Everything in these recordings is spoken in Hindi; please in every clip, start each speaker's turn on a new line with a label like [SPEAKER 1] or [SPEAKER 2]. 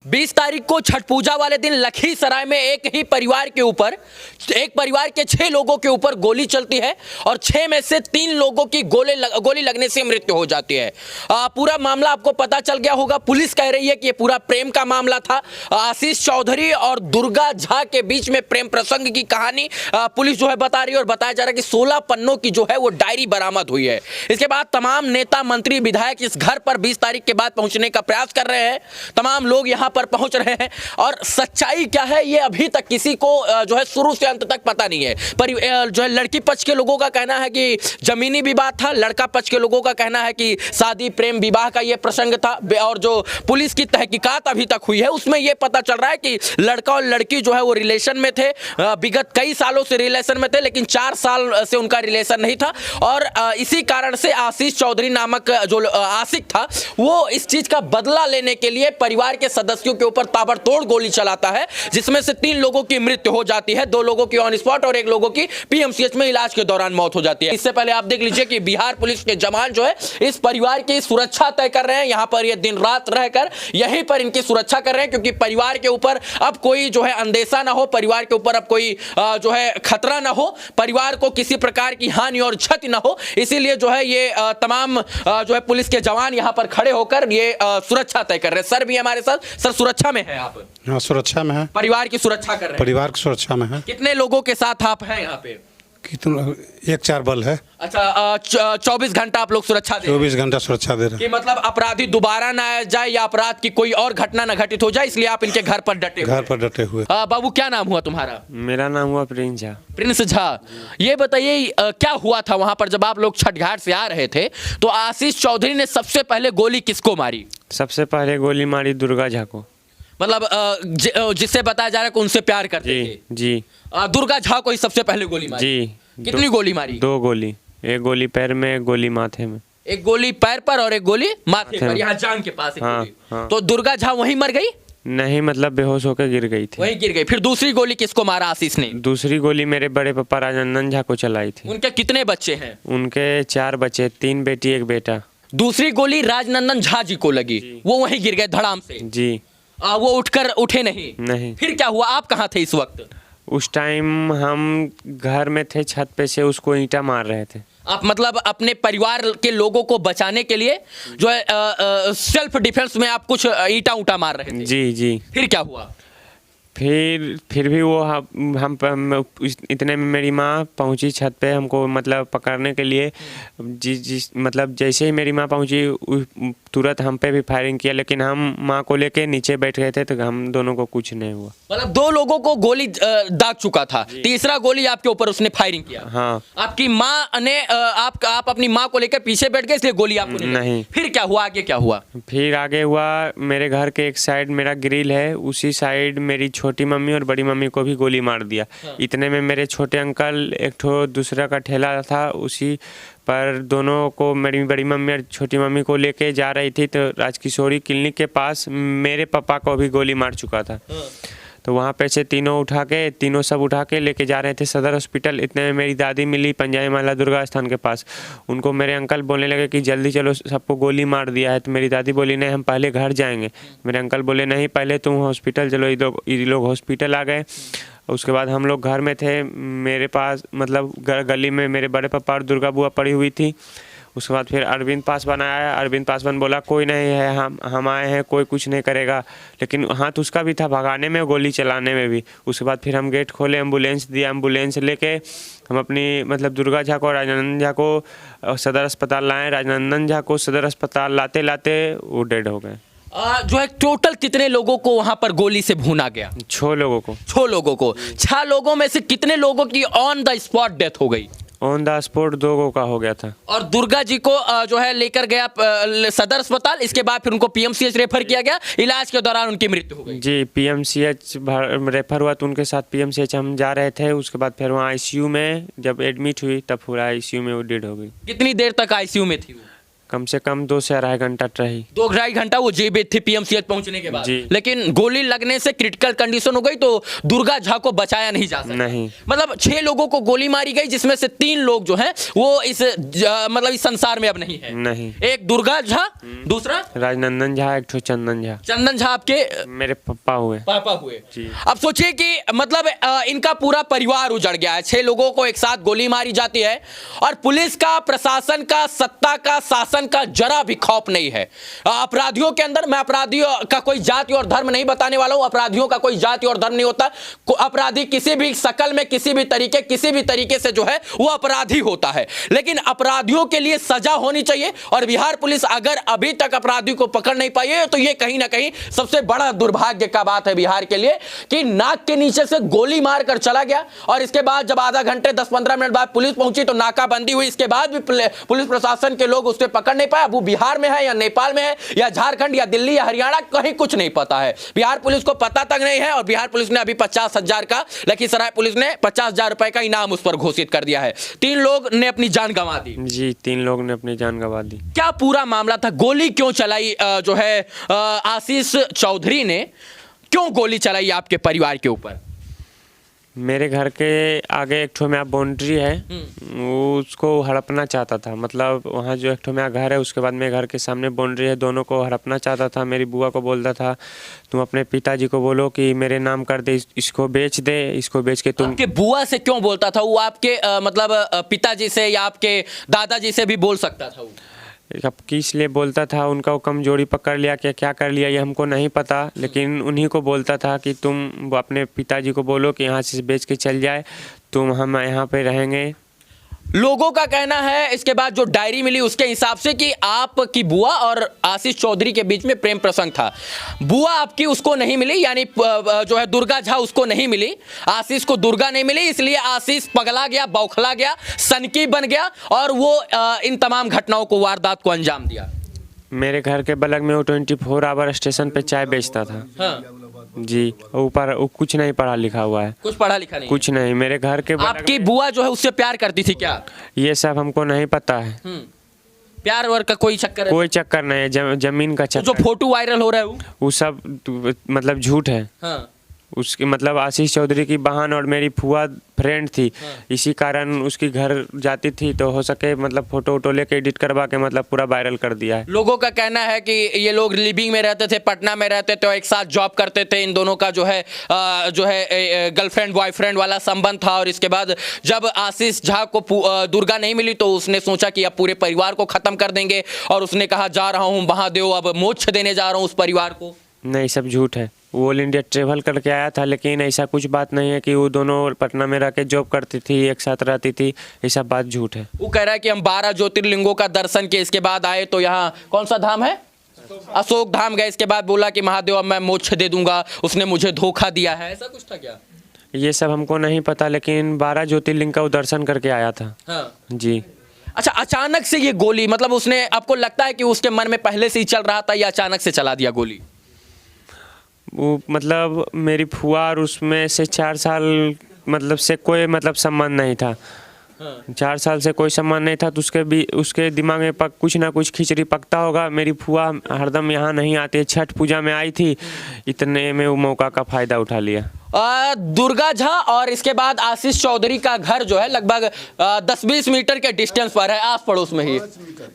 [SPEAKER 1] 20 तारीख को छठ पूजा वाले दिन लखीसराय में एक ही परिवार के ऊपर, एक परिवार के 6 लोगों के ऊपर गोली चलती है और 6 में से 3 लोगों की गोली लगने से मृत्यु हो जाती है। पूरा मामला आपको पता चल गया होगा। पुलिस कह रही है कि ये पूरा प्रेम का मामला था। आशीष चौधरी और दुर्गा झा के बीच में प्रेम प्रसंग की कहानी पुलिस जो है बता रही है और बताया जा रहा है कि 16 पन्नों की जो है वो डायरी बरामद हुई है। इसके बाद तमाम नेता, मंत्री, विधायक इस घर पर 20 तारीख के बाद पहुंचने का प्रयास कर रहे हैं। तमाम लोग यहां पर पहुंच रहे हैं और सच्चाई क्या है ये अभी तक किसी को जो है शुरू से अंत तक पता नहीं है। पर जो है लड़की पक्ष के लोगों का कहना है कि जमीनी विवाद था, लड़का पक्ष के लोगों का कहना है कि शादी प्रेम विवाह का ये प्रसंग था। और जो पुलिस की तहकीकात अभी तक हुई है उसमें ये पता चल रहा है कि लड़का और लड़की जो है वो रिलेशन में थे, विगत कई सालों से रिलेशन में थे, लेकिन 4 साल से उनका रिलेशन नहीं था और इसी कारण से आशीष चौधरी नामक जो आशिक था वो इस चीज का बदला लेने के लिए परिवार के सदस्यों के ऊपर ताबड़तोड़ गोली चलाता है, जिसमें से 3 लोगों की मृत्यु हो जाती है, 2 लोगों की ऑन स्पॉट और 1 लोगों की पीएमसीएच में इलाज के दौरान मौत हो जाती है। इससे पहले आप देख लीजिए कि बिहार पुलिस के जवान जो है इस परिवार की सुरक्षा तय कर रहे हैं। यहां पर ये दिन रात रहकर यहीं पर इनकी सुरक्षा कर रहे हैं, क्योंकि परिवार के ऊपर अब कोई जो है अंदेशा ना हो, परिवार के ऊपर अब कोई जो है खतरा ना हो, परिवार को किसी प्रकार की हानि और क्षति ना हो। इसीलिए जो है ये तमाम जो है पुलिस के जवान यहां पर खड़े होकर ये सुरक्षा तय कर रहे हैं। सर भी हमारे साथ। सर, सुरक्षा में है आप?
[SPEAKER 2] हाँ, सुरक्षा में है।
[SPEAKER 1] परिवार की सुरक्षा कर रहे हैं?
[SPEAKER 2] परिवार की सुरक्षा में है।
[SPEAKER 1] कितने लोगों के साथ आप हैं यहाँ पे?
[SPEAKER 2] कितना? 1-4 बल है।
[SPEAKER 1] अच्छा, 24 घंटा आप लोग सुरक्षा दे रहे हैं?
[SPEAKER 2] 24 घंटा सुरक्षा दे रहे हैं।
[SPEAKER 1] कि मतलब अपराधी दोबारा ना आ जाए या अपराध की कोई और घटना न घटित हो जाए, इसलिए आप इनके घर पर डटे हुए?
[SPEAKER 2] घर पर डटे हुए।
[SPEAKER 1] बाबू, क्या नाम हुआ तुम्हारा?
[SPEAKER 3] मेरा नाम हुआ प्रिंस झा।
[SPEAKER 1] प्रिंस झा, ये बताइए क्या हुआ था वहां पर जब आप लोग छठ घाट से आ रहे थे तो आशीष चौधरी ने सबसे पहले गोली किसको मारी?
[SPEAKER 3] सबसे पहले गोली मारी दुर्गा झा को।
[SPEAKER 1] मतलब जिससे बताया जा रहा है कि उनसे प्यार करते थे?
[SPEAKER 3] जी।
[SPEAKER 1] दुर्गा झा को ही सबसे पहले गोली मारी?
[SPEAKER 3] जी।
[SPEAKER 1] कितनी गोली मारी?
[SPEAKER 3] 2 गोली, एक गोली पैर में, एक गोली माथे में।
[SPEAKER 1] एक गोली पैर पर और एक गोली माथे पर, यहाँ जांग के पास एक गोली।
[SPEAKER 3] हाँ।
[SPEAKER 1] तो दुर्गा झा वहीं मर गई?
[SPEAKER 3] नहीं, मतलब बेहोश होकर गिर गई थी।
[SPEAKER 1] वहीं गिर गई। फिर दूसरी गोली किसको मारा आशीष ने?
[SPEAKER 3] दूसरी गोली मेरे बड़े पापा राजनंदन झा को चलाई थी।
[SPEAKER 1] उनके कितने बच्चे हैं?
[SPEAKER 3] उनके 4 बच्चे, 3 बेटी 1 बेटा।
[SPEAKER 1] दूसरी गोली राजनंदन झा जी को लगी, वो वहीं गिर गए धड़ाम से?
[SPEAKER 3] जी।
[SPEAKER 1] वो उठे नहीं?
[SPEAKER 3] नहीं।
[SPEAKER 1] फिर क्या हुआ? आप कहाँ थे इस वक्त?
[SPEAKER 3] उस टाइम हम घर में थे, छत पे से उसको ईंटा मार रहे थे।
[SPEAKER 1] आप मतलब अपने परिवार के लोगों को बचाने के लिए जो है सेल्फ डिफेंस में आप कुछ ईंटा उटा मार रहे थे?
[SPEAKER 3] जी जी।
[SPEAKER 1] फिर क्या हुआ?
[SPEAKER 3] फिर भी वो हम इतने में मेरी माँ पहुंची छत पे हमको मतलब पकड़ने के लिए। जिस मतलब जैसे ही मेरी माँ पहुंची तुरंत हम पे भी फायरिंग किया, लेकिन हम माँ को लेके नीचे बैठ गए थे तो हम दोनों को कुछ नहीं हुआ।
[SPEAKER 1] मतलब 2 लोगों को गोली दाग चुका था, तीसरा गोली आपके ऊपर उसने फायरिंग किया?
[SPEAKER 3] हाँ।
[SPEAKER 1] आपकी माँ ने आप अपनी माँ को लेकर पीछे बैठ गए इसलिए गोली आपको
[SPEAKER 3] नहीं।
[SPEAKER 1] फिर क्या हुआ? आगे क्या हुआ?
[SPEAKER 3] फिर आगे हुआ, मेरे घर के एक साइड मेरा ग्रिल है, उसी साइड मेरी छोटी मम्मी और बड़ी मम्मी को भी गोली मार दिया।
[SPEAKER 1] हाँ।
[SPEAKER 3] इतने में मेरे छोटे अंकल एक ठो दूसरा का ठेला था, उसी पर दोनों को मेरी बड़ी मम्मी और छोटी मम्मी को लेके जा रही थी तो राजकिशोरी क्लिनिक के पास मेरे पापा को भी गोली मार चुका था।
[SPEAKER 1] हाँ।
[SPEAKER 3] तो वहाँ पे से तीनों सब उठा के लेके जा रहे थे सदर हॉस्पिटल। इतने में मेरी दादी मिली पंजाबी माला दुर्गा स्थान के पास। उनको मेरे अंकल बोलने लगे कि जल्दी चलो, सबको गोली मार दिया है। तो मेरी दादी बोली नहीं, हम पहले घर जाएंगे। मेरे अंकल बोले नहीं, पहले तुम हॉस्पिटल चलो। ये लोग हॉस्पिटल आ गए। उसके बाद हम लोग घर में थे, मेरे पास मतलब गली में मेरे बड़े पापा और दुर्गा बुआ पड़ी हुई थी। उसके बाद फिर अरविंद पासवान आया। अरविंद पासवान बोला कोई नहीं है, हम आए हैं, कोई कुछ नहीं करेगा। लेकिन हाथ उसका भी था भगाने में, गोली चलाने में भी। उसके बाद फिर हम गेट खोले, एम्बुलेंस दिया, एम्बुलेंस लेके हम अपनी मतलब दुर्गा झा को, राजनंदन झा को सदर अस्पताल लाए। राजनंदन झा को सदर अस्पताल लाते लाते वो डेड हो गए।
[SPEAKER 1] जो है टोटल कितने लोगों को वहां पर गोली से भूना गया?
[SPEAKER 3] 6 लोगों को।
[SPEAKER 1] 6 लोगों को। 6 लोगों में से कितने लोगों की ऑन द स्पॉट डेथ हो गई?
[SPEAKER 3] ऑन द स्पॉट 2 लोगों का हो गया था।
[SPEAKER 1] और दुर्गा जी को जो है लेकर गया सदर अस्पताल, इसके बाद फिर उनको पीएमसीएच रेफर किया गया, इलाज के दौरान उनकी मृत्यु हो गई।
[SPEAKER 3] जी, पीएमसीएच रेफर हुआ तो उनके साथ पीएमसीएच हम जा रहे थे। उसके बाद फिर वहाँ आईसीयू में जब एडमिट हुई तब पूरा आईसीयू में वो डेड हो गई।
[SPEAKER 1] कितनी देर तक आईसीयू में थी वो?
[SPEAKER 3] कम से कम 2 से 2.5 घंटा रही।
[SPEAKER 1] 2-2.5 घंटा वो जीवित थी पीएमसीएच पहुंचने के बाद।
[SPEAKER 3] जी।
[SPEAKER 1] लेकिन गोली लगने से क्रिटिकल कंडीशन हो गई तो दुर्गा झा को बचाया नहीं जा सका।
[SPEAKER 3] नहीं।
[SPEAKER 1] मतलब 6 लोगों को गोली मारी गई जिसमें से 3 लोग जो हैं वो मतलब इस संसार में अब नहीं है।
[SPEAKER 3] नहीं।
[SPEAKER 1] एक दुर्गा झा, दूसरा
[SPEAKER 3] राजनंदन झा, एक ठो चंदन झा।
[SPEAKER 1] चंदन झा आपके
[SPEAKER 3] मेरे पापा हुए।
[SPEAKER 1] पापा हुए।
[SPEAKER 3] जी।
[SPEAKER 1] अब सोचिए कि मतलब इनका पूरा परिवार उजड़ गया है। 6 लोगों को एक साथ गोली मारी जाती है और पुलिस का, प्रशासन का, सत्ता का, शासन का जरा भी खौफ नहीं है। अपराधियों के अंदर, मैं अपराधियों का कोई जाति और धर्म नहीं बताने वाला हूं, अपराधियों का कोई जाति और धर्म नहीं होता। अपराधी किसी भी शकल में, किसी भी तरीके से जो है वो अपराधी होता है, लेकिन अपराधियों के लिए सजा होनी चाहिए। और बिहार पुलिस अगर अभी तक अपराधी को पकड़ नहीं पाई है तो ये कहीं ना कहीं सबसे बड़ा दुर्भाग्य का बात है बिहार के लिए कि नाक के नीचे से गोली मारकर चला गया और इसके बाद जब आधा घंटे 10-15 मिनट बाद पुलिस पहुंची तो नाकाबंदी हुई। इसके बाद भी पुलिस प्रशासन के लोग उससे पकड़ नहीं पाया। वो बिहार में है या नेपाल में है या झारखंड या दिल्ली या हरियाणा, कहीं कुछ नहीं पता है। बिहार पुलिस को पता तक नहीं है और बिहार पुलिस ने अभी 50,000 का, लखीसराय पुलिस ने 50,000 रुपए का इनाम उस पर घोषित कर दिया है। 3 लोग ने अपनी जान गंवा दी।
[SPEAKER 3] जी, 3 लोग ने अपनी जान गंवा दी।
[SPEAKER 1] क्या पूरा मामला था? गोली क्यों चलाई जो है आशीष चौधरी ने क्यों गोली चलाई आपके परिवार के ऊपर?
[SPEAKER 3] मेरे घर के आगे एक ठो मेरा बाउंड्री है, उसको हड़पना चाहता था। मतलब वहाँ जो एक ठो मेरा घर है उसके बाद मेरे घर के सामने बाउंड्री है, दोनों को हड़पना चाहता था। मेरी बुआ को बोलता था तुम अपने पिताजी को बोलो कि मेरे नाम कर दे, इसको बेच दे, इसको बेच के तुम।
[SPEAKER 1] आपके बुआ से क्यों बोलता था वो? आपके मतलब पिताजी से या आपके दादाजी से भी बोल सकता था वो?
[SPEAKER 3] अब किस लिए बोलता था, उनका वो कमजोरी पकड़ लिया, क्या कर लिया ये हमको नहीं पता, लेकिन उन्हीं को बोलता था कि तुम अपने पिताजी को बोलो कि यहाँ से बेच के चल जाए, हम यहाँ पे रहेंगे।
[SPEAKER 1] लोगों का कहना है इसके बाद जो डायरी मिली उसके हिसाब से कि आपकी बुआ और आशीष चौधरी के बीच में प्रेम प्रसंग था। बुआ आपकी उसको नहीं मिली, यानी जो है दुर्गा झा उसको नहीं मिली, आशीष को दुर्गा नहीं मिली, इसलिए आशीष पगला गया, बौखला गया, सनकी बन गया और वो इन तमाम घटनाओं को, वारदात को अंजाम दिया।
[SPEAKER 3] मेरे घर के बगल में वो 24 आवर स्टेशन पे चाय बेचता था।
[SPEAKER 1] हाँ।
[SPEAKER 3] जी, ऊपर कुछ नहीं पढ़ा लिखा हुआ है।
[SPEAKER 1] कुछ पढ़ा लिखा नहीं?
[SPEAKER 3] कुछ नहीं। मेरे घर के
[SPEAKER 1] आपकी बुआ जो है उससे प्यार करती थी क्या?
[SPEAKER 3] ये सब हमको नहीं पता है।
[SPEAKER 1] प्यार वर्ग का कोई चक्कर है?
[SPEAKER 3] कोई चक्कर नहीं है, जमीन का चक्कर।
[SPEAKER 1] जो फोटो वायरल हो रहा है
[SPEAKER 3] वो सब मतलब झूठ है।
[SPEAKER 1] हाँ।
[SPEAKER 3] उसकी मतलब आशीष चौधरी की बहन और मेरी फुआ फ्रेंड थी।
[SPEAKER 1] हाँ।
[SPEAKER 3] इसी कारण उसकी घर जाती थी तो हो सके मतलब फोटो वोटो लेके एडिट करवा के मतलब पूरा वायरल कर दिया है।
[SPEAKER 1] लोगों का कहना है कि ये लोग लिविंग में रहते थे, पटना में रहते थे, एक साथ जॉब करते थे। इन दोनों का जो है गर्लफ्रेंड बॉयफ्रेंड वाला संबंध था और इसके बाद जब आशीष झा को दुर्गा नहीं मिली तो उसने सोचा कि अब पूरे परिवार को खत्म कर देंगे और उसने कहा जा रहा हूँ महादेव, अब मोक्ष देने जा रहा हूँ उस परिवार को।
[SPEAKER 3] नहीं, सब झूठ है। वो ऑल इंडिया ट्रेवल करके आया था, लेकिन ऐसा कुछ बात नहीं है कि वो दोनों पटना में रह के जॉब करती थी, एक साथ रहती थी, ऐसा बात झूठ है।
[SPEAKER 1] वो कह रहा है कि हम 12 ज्योतिर्लिंगों का दर्शन किए, इसके बाद आए तो यहाँ कौन सा धाम है, अशोक धाम गए, इसके बाद बोला कि महादेव अब मैं मोक्ष दे दूंगा, उसने मुझे धोखा दिया है, ऐसा कुछ था क्या?
[SPEAKER 3] ये सब हमको नहीं पता, लेकिन 12 ज्योतिर्लिंग का वो दर्शन करके आया था।
[SPEAKER 1] हाँ।
[SPEAKER 3] जी।
[SPEAKER 1] अच्छा, अचानक से ये गोली, मतलब उसने, आपको लगता है कि उसके मन में पहले से ही चल रहा था या अचानक से चला दिया गोली?
[SPEAKER 3] वो मतलब मेरी फुआ और उसमें से 4 साल मतलब से कोई मतलब संबंध नहीं था। 4 साल से कोई संबंध नहीं था तो उसके दिमाग में कुछ ना कुछ खिचड़ी पकता होगा। मेरी फुआ हरदम यहाँ नहीं आती है, छठ पूजा में आई थी, इतने में वो मौका का फ़ायदा उठा लिया।
[SPEAKER 1] दुर्गा झा और इसके बाद आशीष चौधरी का घर जो है लगभग 10-20 मीटर के डिस्टेंस पर है, आस पड़ोस में ही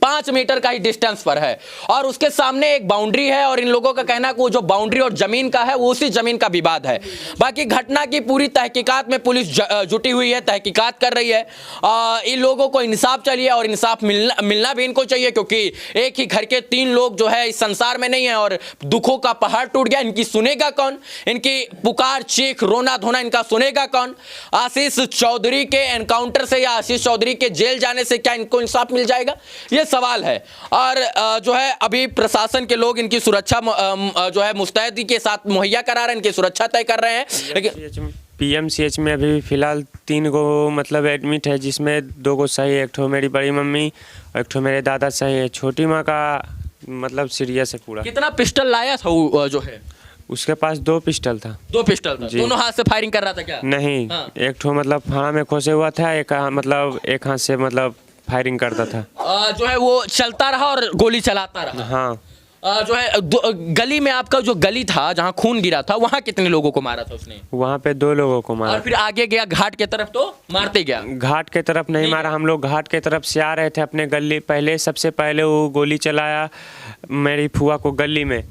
[SPEAKER 1] 5 मीटर का ही डिस्टेंस पर है और उसके सामने एक बाउंड्री है और इन लोगों का कहना है कि वो जो बाउंड्री और जमीन का है वो उसी जमीन का विवाद है। बाकी घटना की पूरी तहकीकात में पुलिस जुटी हुई है, तहकीकात कर रही है। इन लोगों को इंसाफ चाहिए और इंसाफ मिलना भी इनको चाहिए, क्योंकि एक ही घर के 3 लोग जो है इस संसार में नहीं है और दुखों का पहाड़ टूट गया। इनकी सुनेगा कौन? इनकी पुकार, रोना धोना इनका सुनेगा कौन? आशीष चौधरी के एनकाउंटर से या आशीष चौधरी के जेल जाने से क्या इनको इंसाफ मिल जाएगा? ये सवाल है। और जो है अभी प्रशासन के लोग इनकी सुरक्षा जो है मुस्तैदी के साथ मुहैया करा रहे हैं, इनकी सुरक्षा तय कर रहे हैं। लेकिन
[SPEAKER 3] PMCH में अभी फिलहाल 3 गो मतलब एडमिट है, जिसमें 2 गो सही, एक ठो मेरी बड़ी मम्मी और एक ठो मेरे दादा सही है। छोटी माँ का मतलब सीरियस है पूरा।
[SPEAKER 1] कितना पिस्टल लाया था वो जो है?
[SPEAKER 3] उसके पास 2 पिस्टल था।
[SPEAKER 1] 2 पिस्टल था? दोनों हाथ से फायरिंग कर रहा था क्या?
[SPEAKER 3] नहीं। हाँ। एक ठो मतलब फाड़ा में खोसे हुआ था, एक मतलब एक हाथ से मतलब फायरिंग करता था।
[SPEAKER 1] जो है वो चलता रहा और गोली चलाता रहा।
[SPEAKER 3] हाँ,
[SPEAKER 1] जो है गली में आपका जो गली था जहां खून गिरा था वहां कितने लोगों को मारा था उसने?
[SPEAKER 3] वहाँ पे 2 लोगों को
[SPEAKER 1] और
[SPEAKER 3] मारा।
[SPEAKER 1] फिर आगे गया घाट के तरफ तो मारते गया।
[SPEAKER 3] घाट के तरफ नहीं मारा, हम लोग घाट के तरफ से आ रहे थे अपने गली। पहले सबसे पहले वो गोली चलाया मेरी फुआ को गली में,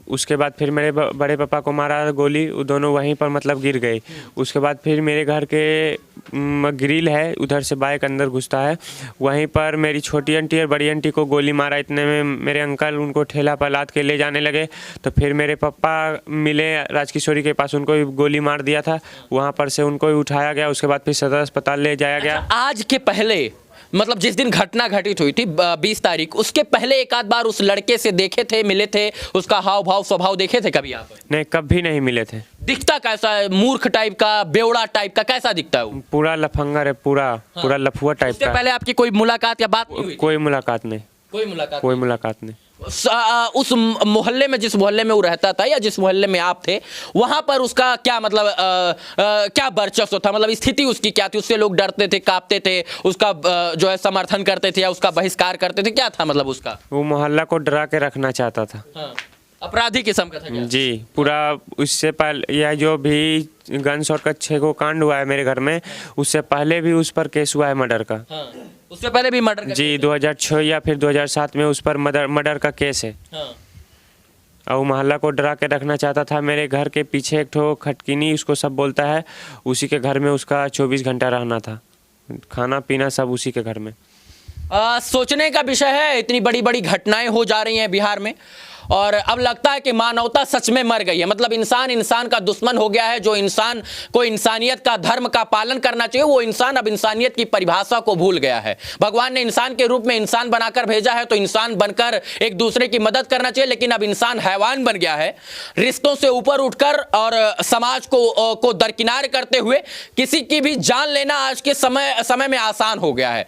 [SPEAKER 3] उसके बाद फिर मेरे बड़े पापा को मारा गोली, वो दोनों वहीं पर मतलब गिर गए। उसके बाद फिर मेरे घर के ग्रिल है उधर से बाइक अंदर घुसता है, वहीं पर मेरी छोटी आंटी और बड़ी आंटी को गोली मारा। इतने में मेरे अंकल उनको ठेला पर लाद के ले जाने लगे, तो फिर मेरे पापा मिले राजकिशोरी के पास, उनको भी गोली मार दिया था। वहाँ पर से उनको भी उठाया गया, उसके बाद फिर सदर अस्पताल ले जाया गया।
[SPEAKER 1] आज के पहले मतलब जिस दिन घटना घटित हुई थी 20 तारीख, उसके पहले एक आध बार उस लड़के से देखे थे, मिले थे, उसका हाव भाव स्वभाव देखे थे कभी आप?
[SPEAKER 3] नहीं, कभी नहीं मिले थे।
[SPEAKER 1] दिखता कैसा है? मूर्ख टाइप का, बेवड़ा टाइप का, कैसा दिखता है वो?
[SPEAKER 3] पूरा लफंगर है, पूरा लफुआ टाइप
[SPEAKER 1] उससे
[SPEAKER 3] का।
[SPEAKER 1] पहले आपकी कोई मुलाकात या बात नहीं हुई थी?
[SPEAKER 3] कोई मुलाकात नहीं,
[SPEAKER 1] कोई मुलाकात
[SPEAKER 3] कोई मुलाकात नहीं।
[SPEAKER 1] उस मोहल्ले में, जिस मोहल्ले में वो रहता था या जिस मोहल्ले में आप थे, वहां पर उसका क्या मतलब क्या वर्चस्व था? मतलब स्थिति उसकी क्या थी? उससे लोग डरते थे, कांपते थे, उसका जो है समर्थन करते थे या उसका बहिष्कार करते थे? क्या था मतलब उसका?
[SPEAKER 3] वो मोहल्ला को डरा के रखना चाहता था।
[SPEAKER 1] हाँ। अपराधी किस्म का था क्या?
[SPEAKER 3] जी, पूरा। उससे पहले यह जो भी गन शॉट का 6 को कांड हुआ है मेरे घर में, उससे पहले भी उस पर केस हुआ है मर्डर का।
[SPEAKER 1] हाँ। उससे पहले भी मर्डर का?
[SPEAKER 3] जी, 2006 या फिर 2007 में उस पर मर्डर का केस है।
[SPEAKER 1] हाँ।
[SPEAKER 3] और वो मोहल्ला को डरा के रखना चाहता था। मेरे घर के पीछे एक ठो खटकिनी उसको सब बोलता है, उसी के घर में उसका 24 घंटा रहना था, खाना पीना सब उसी के घर में।
[SPEAKER 1] सोचने का विषय है, इतनी बड़ी बड़ी घटनाएं हो जा रही हैं बिहार में और अब लगता है कि मानवता सच में मर गई है। मतलब इंसान इंसान का दुश्मन हो गया है। जो इंसान को इंसानियत का, धर्म का पालन करना चाहिए, वो इंसान अब इंसानियत की परिभाषा को भूल गया है। भगवान ने इंसान के रूप में इंसान बनाकर भेजा है तो इंसान बनकर एक दूसरे की मदद करना चाहिए, लेकिन अब इंसान हैवान बन गया है। रिश्तों से ऊपर उठकर और समाज को दरकिनार करते हुए किसी की भी जान लेना आज के समय में आसान हो गया है।